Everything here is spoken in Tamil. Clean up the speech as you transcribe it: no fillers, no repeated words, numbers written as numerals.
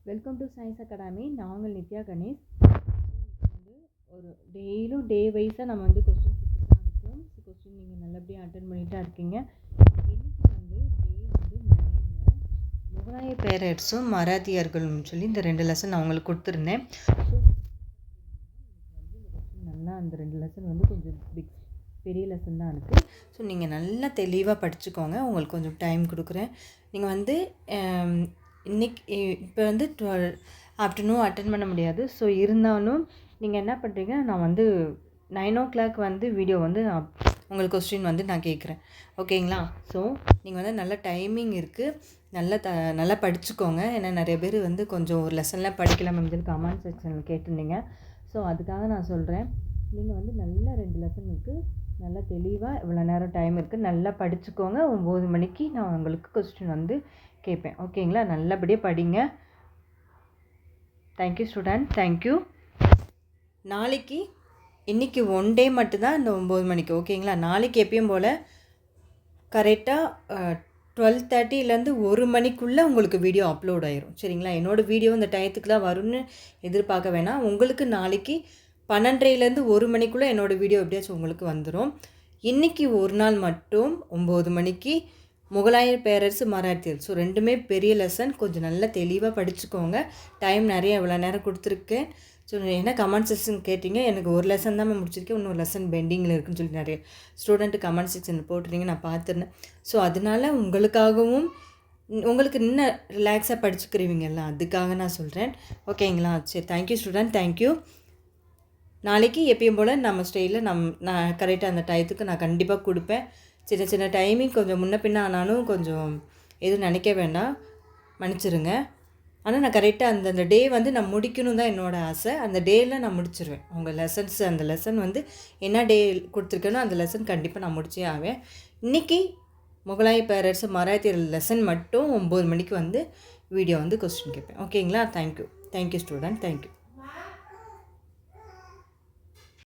Welcome to science academy. நான் உங்கள் நித்யா கணேஷ். வந்து ஒரு டெய்லியும் டே வைஸாக நம்ம வந்து கொஸ்டின் கொடுத்துட்டு தான் இருக்கோம். கொஸ்டின் நீங்கள் நல்லபடியாக அட்டன் பண்ணிட்டு தான் இருக்கீங்க. இன்றைக்கி வந்து டே வந்து 9ல் முகலாய பேரரசும் மராத்தியர்களும் சொல்லி இந்த 2 லெசன் நான் உங்களுக்கு கொடுத்துருந்தேன். ஸோ வந்து இந்த கொஸ்டின் நல்லா அந்த 2 லெசன் வந்து கொஞ்சம் பெரிய லெசன் தான் இருக்குது. ஸோ நீங்கள் நல்லா தெளிவாக படிச்சுக்கோங்க. உங்களுக்கு கொஞ்சம் டைம் கொடுக்குறேன். நீங்கள் வந்து இன்றைக்கி இப்போ வந்து ஆஃப்டர்நூன் அட்டன் பண்ண முடியாது. ஸோ இருந்தாலும் நீங்கள் என்ன பண்ணுறீங்க, நான் வந்து 9 o'clock வந்து வீடியோ வந்து உங்களுக்கு கொஸ்டின் வந்து நான் கேட்குறேன். ஓகேங்களா? ஸோ நீங்கள் வந்து நல்ல டைமிங் இருக்குது, நல்லா படிச்சுக்கோங்க. ஏன்னா நிறைய பேர் வந்து கொஞ்சம் ஒரு லெசன்லாம் படிக்கலாம் அப்படின்னு கமெண்ட் செக்ஷனில் கேட்டிருந்தீங்க. ஸோ அதுக்காக நான் சொல்கிறேன், நீங்கள் வந்து நல்லா 2 லெசன் இருக்குது, நல்லா தெளிவாக இவ்வளோ நேரம் டைம் இருக்குது, நல்லா படிச்சுக்கோங்க. 9 மணிக்கு நான் உங்களுக்கு கொஸ்டின் வந்து கேட்பேன். ஓகேங்களா? நல்லபடியாக படிங்க. Thank you student, thank you. நாளைக்கு இன்றைக்கி 1 டே மட்டும்தான் இந்த 9 மணிக்கு. ஓகேங்களா? நாளைக்கு எப்பயும் போல் கரெக்டாக 12:30லேருந்து 1 மணிக்குள்ளே உங்களுக்கு வீடியோ அப்லோட் ஆயிரும். சரிங்களா? என்னோடய வீடியோ இந்த டயத்துக்குலாம் வரும்னு எதிர்பார்க்க வேணாம். உங்களுக்கு நாளைக்கு 12:30லேருந்து 1 மணிக்குள்ளே என்னோடய வீடியோ எப்படியாச்சும் உங்களுக்கு வந்துடும். இன்றைக்கி ஒரு நாள் மட்டும் 9 மணிக்கு முகலாய பேரரசு மராத்தியர். ஸோ 2மே பெரிய லெசன். கொஞ்சம் நல்லா தெளிவாக படிச்சுக்கோங்க. டைம் நிறைய இவ்வளோ நேரம் கொடுத்துருக்கேன். ஸோ என்ன கமெண்ட் செக்ஷன் கேட்டிங்க, எனக்கு ஒரு லெசன் தான் முடிச்சிருக்கேன், இன்னொரு லெசன் பெண்டிங்கில் இருக்குதுன்னு சொல்லி நிறைய ஸ்டூடெண்ட்டு கமெண்ட் செக்ஷனில் போட்டுருங்க, நான் பார்த்துருந்தேன். ஸோ அதனால் உங்களுக்காகவும் உங்களுக்கு இன்னும் ரிலாக்ஸாக படிச்சுக்கிறீங்கல்ல, அதுக்காக நான் சொல்கிறேன். ஓகேங்களா? சரி, தேங்க்யூ ஸ்டூடெண்ட், தேங்க்யூ. நாளைக்கு எப்பயும் போல் நம்ம ஸ்டைலில் நான் கரெக்டாக அந்த டயத்துக்கு நான் கண்டிப்பாக கொடுப்பேன். சின்ன சின்ன டைமிங் கொஞ்சம் முன்ன பின்ன ஆனாலும் கொஞ்சம் எதுவும் நினைக்க வேண்டாம், மன்னிச்சிருங்க. ஆனால் நான் கரெக்டாக அந்த டே வந்து நான் முடிக்கணும் தான் என்னோடய ஆசை. அந்த டேயில் நான் முடிச்சிருவேன். உங்கள் லெசன்ஸ் அந்த லெசன் வந்து என்ன டே கொடுத்துருக்கேனோ அந்த லெசன் கண்டிப்பாக நான் முடிச்சே ஆவேன். இன்றைக்கி முகலாய பேரரசு மராத்தியர் லெசன் மட்டும் 9 மணிக்கு வந்து வீடியோ வந்து கொஸ்டின் கேட்பேன். ஓகேங்களா? Thank you, thank you student, thank you.